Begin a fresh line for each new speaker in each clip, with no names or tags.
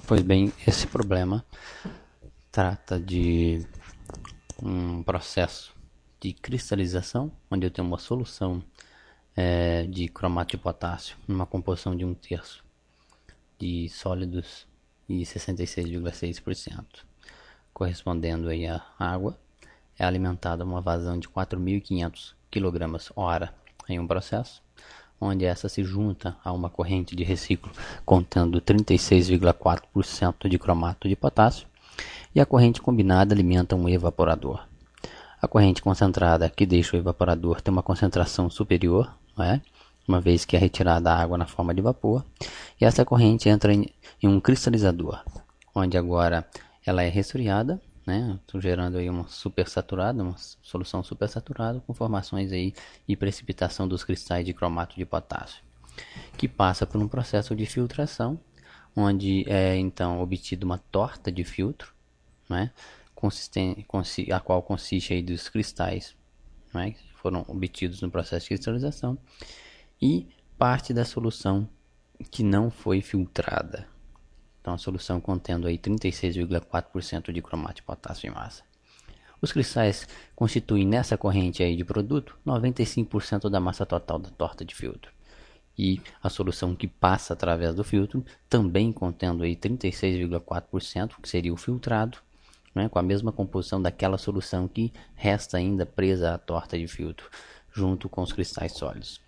Pois bem, esse problema trata de um processo de cristalização, onde eu tenho uma solução de cromato de potássio numa composição de 1/3 de sólidos e 66,6%, correspondendo aí à água, é alimentada a uma vazão de 4.500 kg/hora em um processo, onde essa se junta a uma corrente de reciclo contendo 36,4% de cromato de potássio, e a corrente combinada alimenta um evaporador. A corrente concentrada, que deixa o evaporador ter uma concentração superior, não é? Uma vez que é retirada a água na forma de vapor, e essa corrente entra em um cristalizador, onde agora ela é resfriada, né? Estou gerando aí uma solução supersaturada com formações aí e precipitação dos cristais de cromato de potássio, que passa por um processo de filtração, onde é então obtida uma torta de filtro, né? A qual consiste aí dos cristais, né? Que foram obtidos no processo de cristalização, e parte da solução que não foi filtrada. Então a solução contendo aí 36,4% de cromato de potássio em massa. Os cristais constituem nessa corrente aí de produto 95% da massa total da torta de filtro. E a solução que passa através do filtro, também contendo aí 36,4%, que seria o filtrado, né, com a mesma composição daquela solução que resta ainda presa à torta de filtro, junto com os cristais sólidos.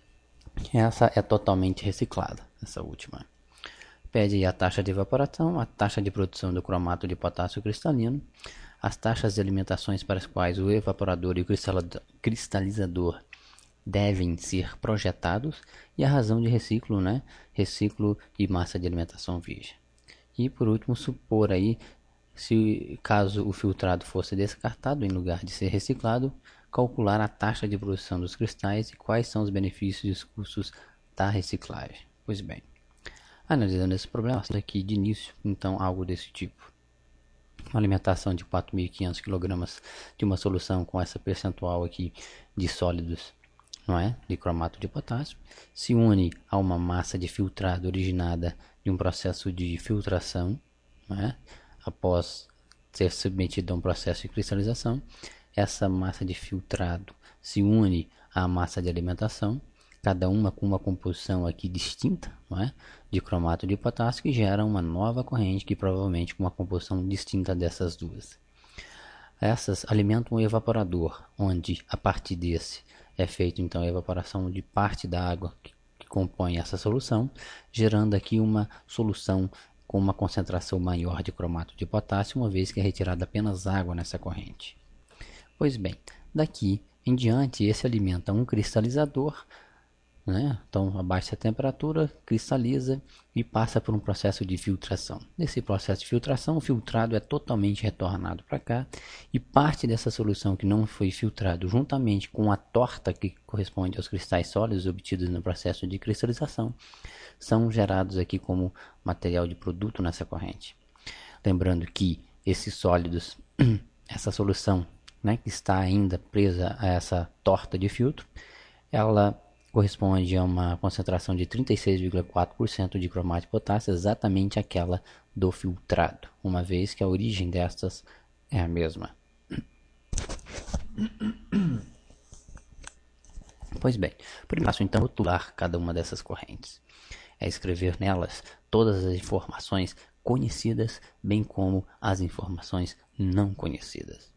Essa é totalmente reciclada, essa última. Pede a taxa de evaporação, a taxa de produção do cromato de potássio cristalino, as taxas de alimentações para as quais o evaporador e o cristalizador devem ser projetados, e a razão de reciclo, né? Reciclo e massa de alimentação virgem. E por último, supor aí, se caso o filtrado fosse descartado em lugar de ser reciclado, calcular a taxa de produção dos cristais e quais são os benefícios e os custos da reciclagem. Pois bem, analisando esse problema aqui de início, então algo desse tipo: uma alimentação de 4.500 kg de uma solução com essa percentual aqui de sólidos, não é, de cromato de potássio, se une a uma massa de filtrado originada de um processo de filtração, não é, após ser submetida a um processo de cristalização. Essa massa de filtrado se une à massa de alimentação, cada uma com uma composição aqui distinta, não é, de cromato de potássio, que gera uma nova corrente que provavelmente com uma composição distinta dessas duas. Essas alimentam o evaporador, onde a partir desse é feita então a evaporação de parte da água que compõe essa solução, gerando aqui uma solução com uma concentração maior de cromato de potássio, uma vez que é retirada apenas água nessa corrente. Pois bem, daqui em diante esse alimenta um cristalizador, né? Então abaixa a temperatura, cristaliza e passa por um processo de filtração. Nesse processo de filtração, o filtrado é totalmente retornado para cá, e parte dessa solução que não foi filtrado, juntamente com a torta que corresponde aos cristais sólidos obtidos no processo de cristalização, são gerados aqui como material de produto nessa corrente. Lembrando que esses sólidos, essa solução, né, que está ainda presa a essa torta de filtro, ela corresponde a uma concentração de 36,4% de cromato de potássio, exatamente aquela do filtrado, uma vez que a origem destas é a mesma. Pois bem, o primeiro passo então é rotular cada uma dessas correntes. É escrever nelas todas as informações conhecidas, bem como as informações não conhecidas.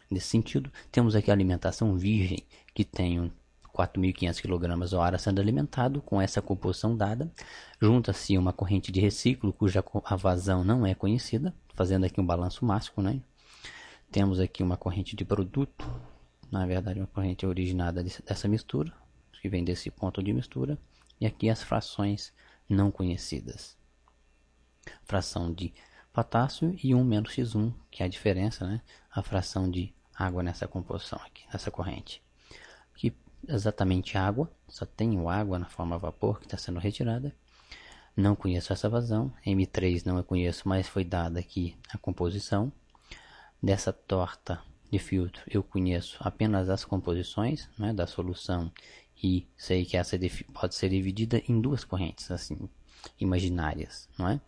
Nesse sentido, temos aqui a alimentação virgem, que tem 4.500 kg/hora sendo alimentado com essa composição dada. Junta-se uma corrente de reciclo cuja a vazão não é conhecida, fazendo aqui um balanço máximo, né? Temos aqui uma corrente de produto, na verdade uma corrente originada dessa mistura, que vem desse ponto de mistura, e aqui as frações não conhecidas. Fração de potássio e 1 menos x1, que é a diferença, né? A fração de água nessa composição aqui, nessa corrente. Que exatamente água, só tenho água na forma vapor que está sendo retirada. Não conheço essa vazão, M3 não eu conheço, mas foi dada aqui a composição. Dessa torta de filtro eu conheço apenas as composições, né, da solução e sei que essa pode ser dividida em duas correntes assim imaginárias, não é?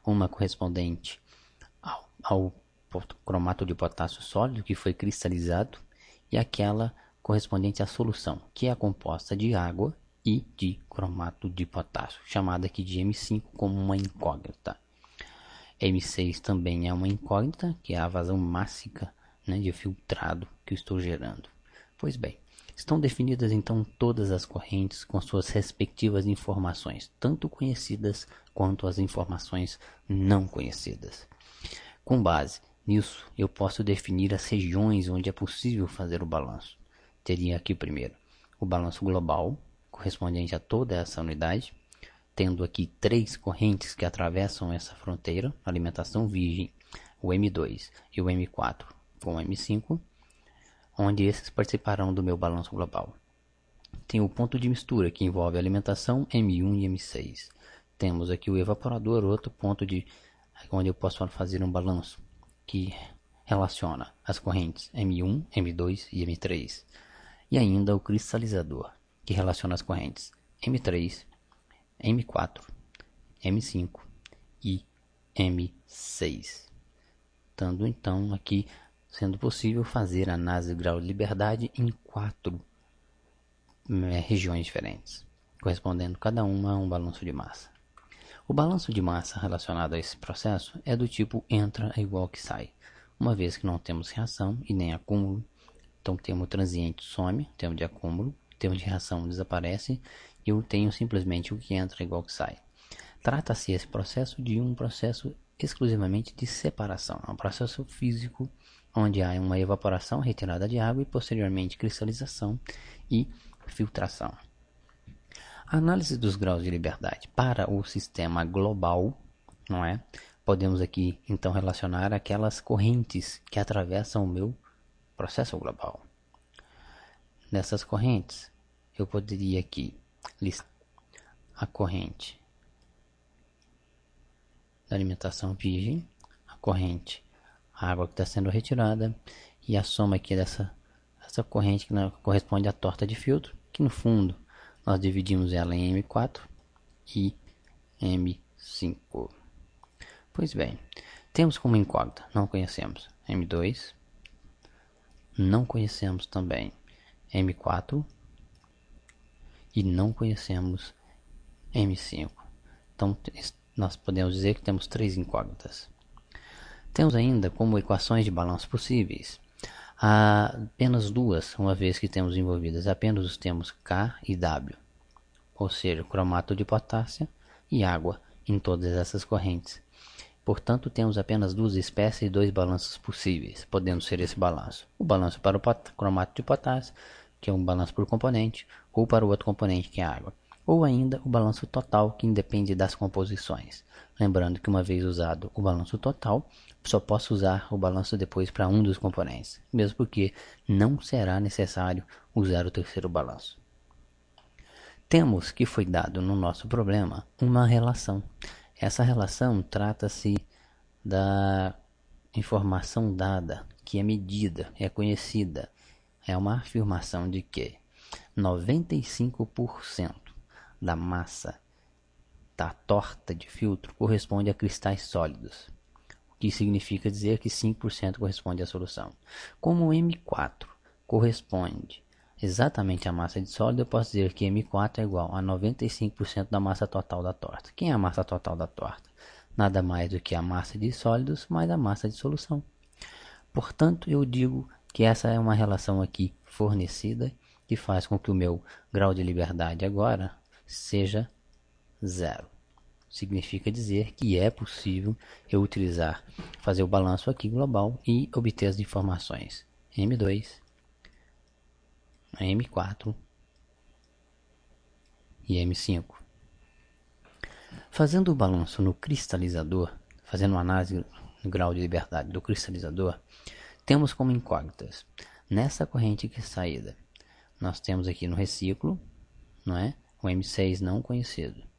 Uma correspondente ao cromato de potássio sólido que foi cristalizado e aquela correspondente à solução, que é composta de água e de cromato de potássio, chamada aqui de M5 como uma incógnita. M6 também é uma incógnita, que é a vazão mássica, né, de filtrado que eu estou gerando. Pois bem, estão definidas então todas as correntes com suas respectivas informações, tanto conhecidas quanto as informações não conhecidas. Com base nisso, eu posso definir as regiões onde é possível fazer o balanço. Teria aqui primeiro o balanço global, correspondente a toda essa unidade, tendo aqui três correntes que atravessam essa fronteira, alimentação virgem, o M2 e o M4 com o M5, onde esses participarão do meu balanço global. Tem o ponto de mistura, que envolve a alimentação M1 e M6. Temos aqui o evaporador, outro ponto onde eu posso fazer um balanço, que relaciona as correntes M1, M2 e M3. E ainda o cristalizador, que relaciona as correntes M3, M4, M5 e M6. Estando então aqui sendo possível fazer a análise de grau de liberdade em quatro regiões diferentes, correspondendo cada uma a um balanço de massa. O balanço de massa relacionado a esse processo é do tipo entra é igual que sai, uma vez que não temos reação e nem acúmulo. Então, o termo transiente some, o termo de acúmulo, o termo de reação desaparece e eu tenho simplesmente o que entra igual que sai. Trata-se esse processo de um processo exclusivamente de separação, é um processo físico onde há uma evaporação, retirada de água e posteriormente cristalização e filtração. A análise dos graus de liberdade para o sistema global, não é? Podemos aqui então relacionar aquelas correntes que atravessam o meu processo global. Nessas correntes, eu poderia aqui listar a corrente da alimentação virgem, a corrente a água que está sendo retirada e a soma aqui dessa corrente que corresponde à torta de filtro, que no fundo nós dividimos ela em M4 e M5. Pois bem, temos como incógnita, não conhecemos M2, não conhecemos também M4 e não conhecemos M5. Então nós podemos dizer que temos três incógnitas. Temos ainda como equações de balanço possíveis apenas duas, uma vez que temos envolvidas apenas os termos K e W, ou seja, cromato de potássio e água em todas essas correntes. Portanto, temos apenas duas espécies e dois balanços possíveis, podendo ser esse balanço. O balanço para o cromato de potássio, que é um balanço por componente, ou para o outro componente, que é a água. Ou ainda o balanço total, que independe das composições. Lembrando que uma vez usado o balanço total, só posso usar o balanço depois para um dos componentes, mesmo porque não será necessário usar o terceiro balanço. Temos que foi dado no nosso problema uma relação. Essa relação trata-se da informação dada, que é medida, é conhecida. É uma afirmação de que 95% da massa da torta de filtro corresponde a cristais sólidos, o que significa dizer que 5% corresponde à solução. Como o M4 corresponde exatamente à massa de sólido, eu posso dizer que M4 é igual a 95% da massa total da torta. Quem é a massa total da torta? Nada mais do que a massa de sólidos mais a massa de solução. Portanto, eu digo que essa é uma relação aqui fornecida que faz com que o meu grau de liberdade agora seja 0. Significa dizer que é possível eu fazer o balanço aqui global e obter as informações M2, M4 e M5. Fazendo o balanço no cristalizador, fazendo uma análise do grau de liberdade do cristalizador, temos como incógnitas, nessa corrente que é saída, nós temos aqui no reciclo, não é? O M6 não conhecido.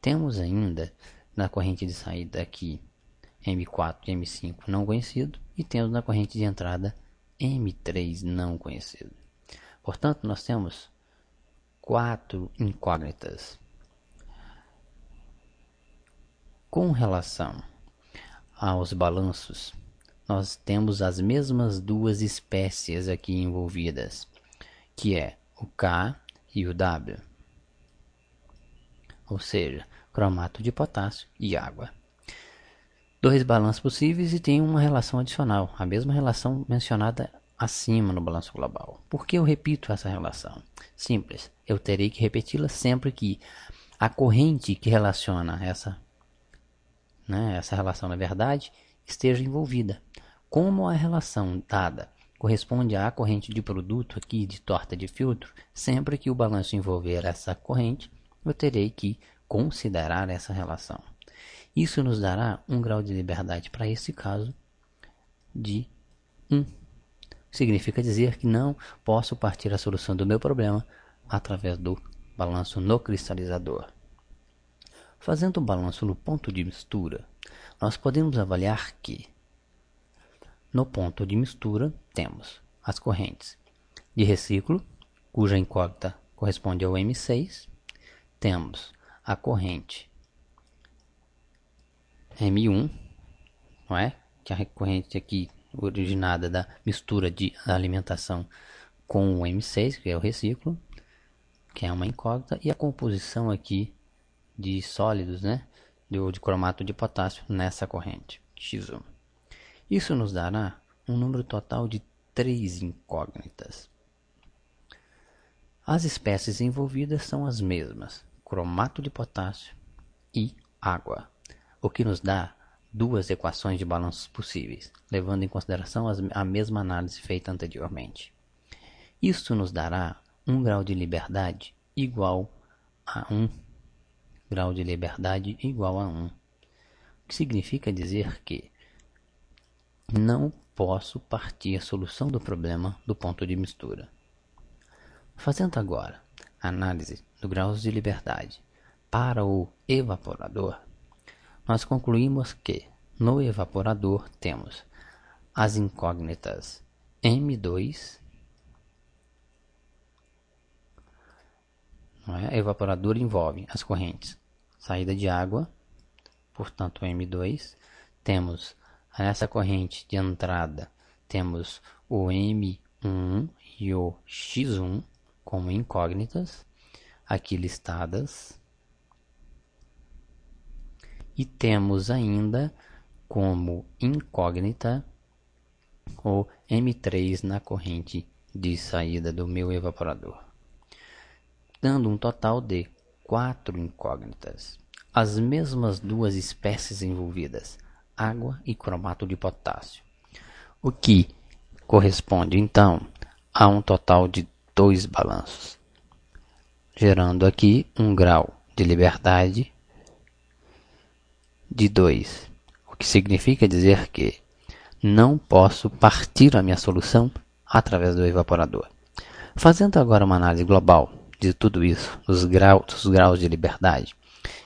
Temos ainda na corrente de saída aqui M4 e M5 não conhecido e temos na corrente de entrada M3 não conhecido. Portanto, nós temos 4 incógnitas. Com relação aos balanços, nós temos as mesmas duas espécies aqui envolvidas, que é o K e o W, ou seja, cromato de potássio e água. Dois balanços possíveis e tem uma relação adicional, a mesma relação mencionada acima no balanço global. Por que eu repito essa relação? Simples, eu terei que repeti-la sempre que a corrente que relaciona essa relação, na verdade, esteja envolvida. Como a relação dada corresponde à corrente de produto aqui de torta de filtro, sempre que o balanço envolver essa corrente, eu terei que considerar essa relação. Isso nos dará um grau de liberdade para esse caso de 1. Significa dizer que não posso partir a solução do meu problema através do balanço no cristalizador. Fazendo o balanço no ponto de mistura, nós podemos avaliar que no ponto de mistura temos as correntes de reciclo, cuja incógnita corresponde ao M6, temos a corrente M1, não é? Que é a corrente aqui originada da mistura de alimentação com o M6, que é o reciclo, que é uma incógnita, e a composição aqui de sólidos, né? De cromato de potássio nessa corrente X1. Isso nos dará um número total de 3 incógnitas. As espécies envolvidas são as mesmas, cromato de potássio e água, o que nos dá duas equações de balanços possíveis, levando em consideração a mesma análise feita anteriormente. Isto nos dará um grau de liberdade igual a 1. Grau de liberdade igual a 1. O que significa dizer que não posso partir a solução do problema do ponto de mistura. Fazendo agora a análise do grau de liberdade para o evaporador, nós concluímos que no evaporador temos as incógnitas M2, não é? Evaporador envolve as correntes saída de água, portanto M2, temos nessa corrente de entrada, temos o M1 e o X1 como incógnitas, aqui listadas. E temos ainda como incógnita o M3 na corrente de saída do meu evaporador, dando um total de 4 incógnitas. As mesmas duas espécies envolvidas, água e cromato de potássio, o que corresponde então a um total de 2 balanços, gerando aqui um grau de liberdade de 2, o que significa dizer que não posso partir a minha solução através do evaporador. Fazendo agora uma análise global de tudo isso, dos graus de liberdade,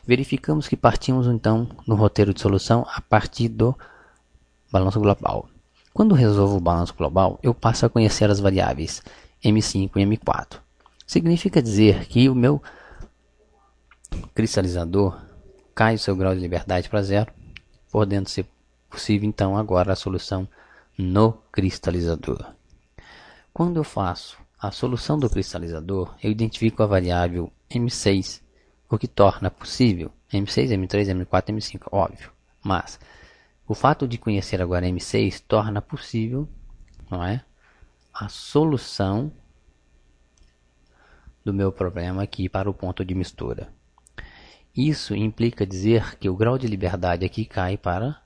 verificamos que partimos então no roteiro de solução a partir do balanço global. Quando resolvo o balanço global, eu passo a conhecer as variáveis M5 e M4. Significa dizer que o meu cristalizador cai o seu grau de liberdade para 0, podendo ser possível então agora a solução no cristalizador. Quando eu faço a solução do cristalizador, eu identifico a variável M6, o que torna possível M6, M3, M4, M5, óbvio. Mas o fato de conhecer agora M6 torna possível, não é, a solução do meu problema aqui para o ponto de mistura. Isso implica dizer que o grau de liberdade aqui cai para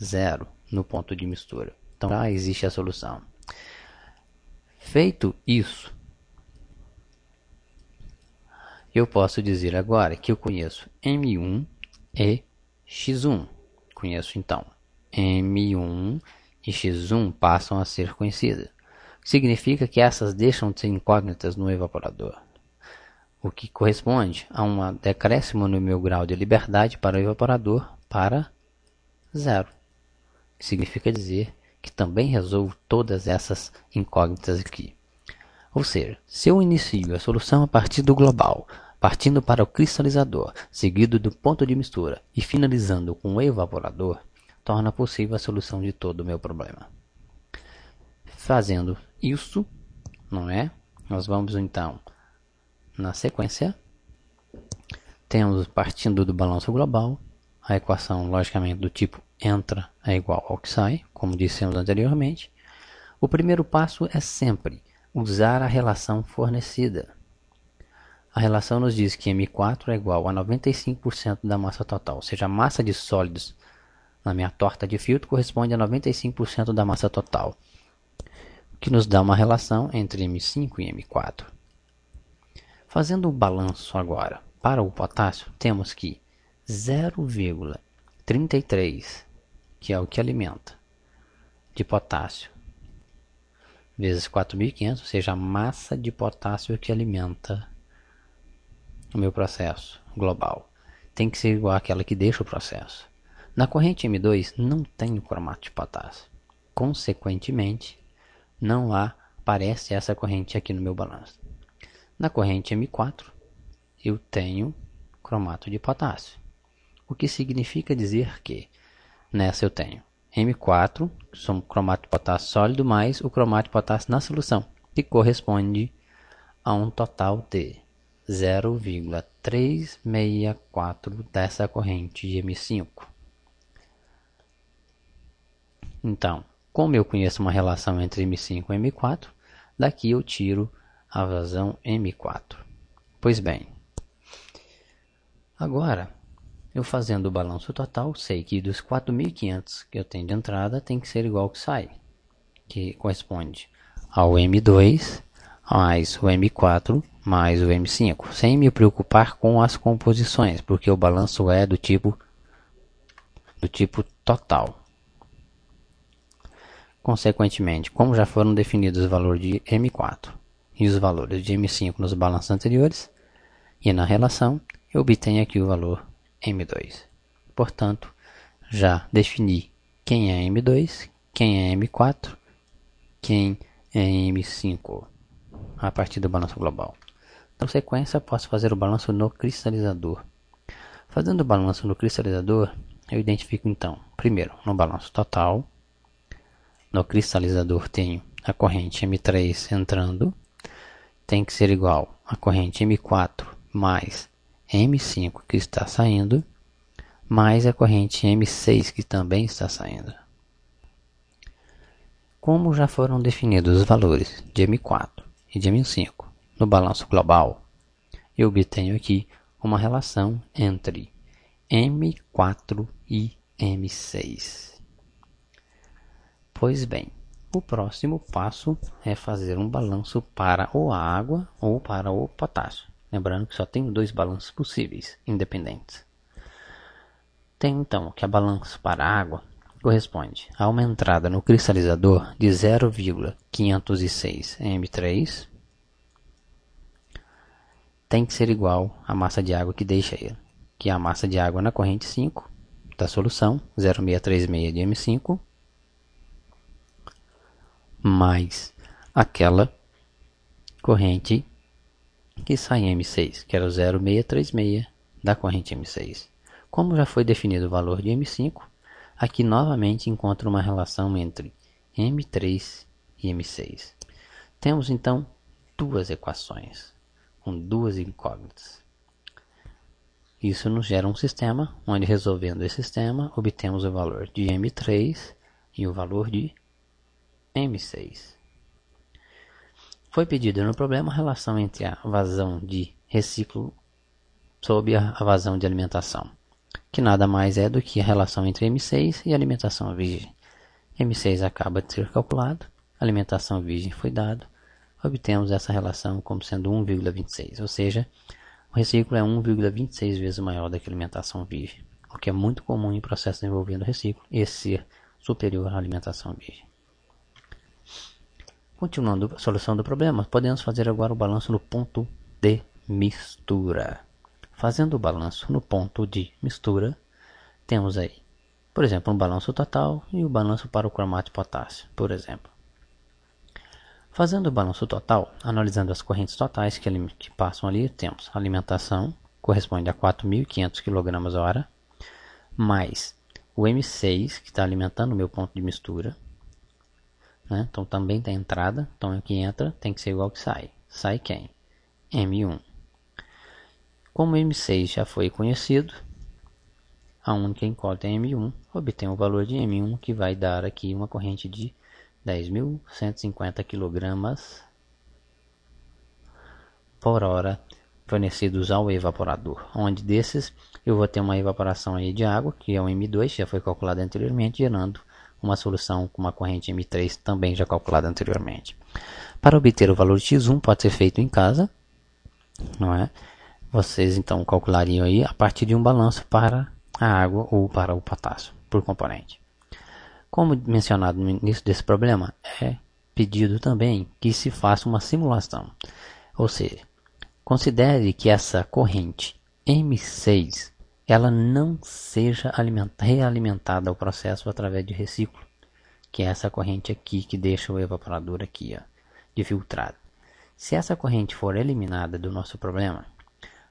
0 no ponto de mistura. Então já existe a solução. Feito isso, eu posso dizer agora que eu conheço M1 e X1. Conheço então M1 e X1 passam a ser conhecidas. Significa que essas deixam de ser incógnitas no evaporador, o que corresponde a um decréscimo no meu grau de liberdade para o evaporador para 0. Significa dizer que também resolvo todas essas incógnitas aqui. Ou seja, se eu inicio a solução a partir do global, partindo para o cristalizador, seguido do ponto de mistura e finalizando com o evaporador, torna possível a solução de todo o meu problema. Fazendo isso, não é? Nós vamos então, na sequência, temos partindo do balanço global, a equação logicamente do tipo entra é igual ao que sai, como dissemos anteriormente. O primeiro passo é sempre usar a relação fornecida. A relação nos diz que M4 é igual a 95% da massa total, ou seja, a massa de sólidos na minha torta de filtro corresponde a 95% da massa total, o que nos dá uma relação entre M5 e M4. Fazendo o balanço agora para o potássio, temos que 0,33, que é o que alimenta, de potássio, vezes 4.500, ou seja, a massa de potássio que alimenta o meu processo global, tem que ser igual àquela que deixa o processo. Na corrente M2 não tem o cromato de potássio. Consequentemente, não aparece essa corrente aqui no meu balanço. Na corrente M4, eu tenho cromato de potássio. O que significa dizer que nessa eu tenho M4, que são cromato de potássio sólido, mais o cromato de potássio na solução, que corresponde a um total de 0,364 dessa corrente de M5. Então, como eu conheço uma relação entre M5 e M4, daqui eu tiro a vazão M4. Pois bem, agora, eu fazendo o balanço total, sei que dos 4.500 que eu tenho de entrada, tem que ser igual ao que sai, que corresponde ao M2 mais o M4 mais o M5, sem me preocupar com as composições, porque o balanço é do tipo total. Consequentemente, como já foram definidos os valores de M4 e os valores de M5 nos balanços anteriores, e na relação, eu obtenho aqui o valor M2. Portanto, já defini quem é M2, quem é M4, quem é M5, a partir do balanço global. Na sequência, posso fazer o balanço no cristalizador. Fazendo o balanço no cristalizador, eu identifico então, primeiro, no balanço total. No cristalizador tenho a corrente M3 entrando, tem que ser igual à corrente M4 mais M5 que está saindo, mais a corrente M6 que também está saindo. Como já foram definidos os valores de M4 e de M5 no balanço global, eu obtenho aqui uma relação entre M4 e M6. Pois bem, o próximo passo é fazer um balanço para ou a água ou para o potássio. Lembrando que só tenho dois balanços possíveis, independentes. Tenho então que a balanço para a água corresponde a uma entrada no cristalizador de 0,506 M3. Tem que ser igual à massa de água que deixa ele, que é a massa de água na corrente 5 da solução, 0,636 de M5, mais aquela corrente que sai em M6, que era o 0,636 da corrente M6. Como já foi definido o valor de M5, aqui novamente encontro uma relação entre M3 e M6. Temos então duas equações com duas incógnitas. Isso nos gera um sistema, onde resolvendo esse sistema, obtemos o valor de M3 e o valor de M6. Foi pedido no problema a relação entre a vazão de reciclo sob a vazão de alimentação, que nada mais é do que a relação entre M6 e alimentação virgem. M6 acaba de ser calculado, alimentação virgem foi dado, obtemos essa relação como sendo 1,26, ou seja, o reciclo é 1,26 vezes maior do que a alimentação virgem, o que é muito comum em processos envolvendo reciclo e ser superior à alimentação virgem. Continuando a solução do problema, podemos fazer agora o balanço no ponto de mistura. Fazendo o balanço no ponto de mistura, temos aí, por exemplo, um balanço total e o balanço para o cromato de potássio, por exemplo. Fazendo o balanço total, analisando as correntes totais que passam ali, temos alimentação, corresponde a 4.500 kg/h, mais o M6, que está alimentando o meu ponto de mistura, né? Então também tem entrada, então aqui entra, tem que ser igual que sai. Sai quem? M1. Como M6 já foi conhecido, a única incógnita é M1, obtém o valor de M1, que vai dar aqui uma corrente de 10.150 kg por hora fornecidos ao evaporador, onde desses eu vou ter uma evaporação aí de água, que é o M2, já foi calculado anteriormente, gerando uma solução com uma corrente M3 também já calculada anteriormente. Para obter o valor de X1 pode ser feito em casa, não é? Vocês então calculariam aí a partir de um balanço para a água ou para o potássio por componente. Como mencionado no início desse problema, é pedido também que se faça uma simulação, ou seja, considere que essa corrente M6 ela não seja realimentada ao processo através de reciclo, que é essa corrente aqui que deixa o evaporador aqui, ó, de filtrado. Se essa corrente for eliminada do nosso problema,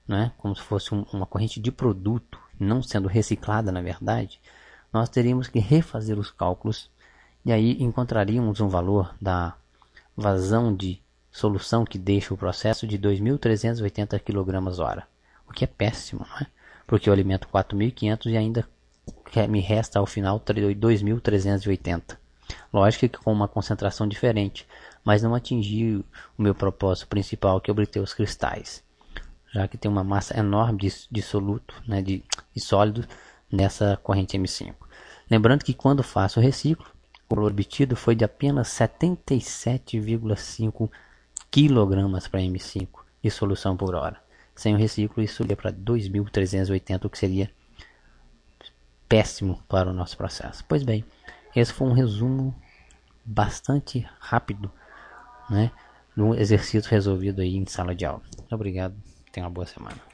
né, como se fosse uma corrente de produto, não sendo reciclada na verdade, nós teríamos que refazer os cálculos e aí encontraríamos um valor da vazão de solução que deixa o processo de 2.380 kg/h, o que é péssimo, não é? Porque eu alimento 4.500 e ainda me resta ao final 2.380. Lógico que com uma concentração diferente, mas não atingi o meu propósito principal, que é obter os cristais, já que tem uma massa enorme de soluto, né, de sólido nessa corrente M5. Lembrando que quando faço o reciclo, o valor obtido foi de apenas 77,5 kg para M5 de solução por hora. Sem o reciclo, isso ia para 2.380, o que seria péssimo para o nosso processo. Pois bem, esse foi um resumo bastante rápido, né, do exercício resolvido aí em sala de aula. Obrigado, tenha uma boa semana.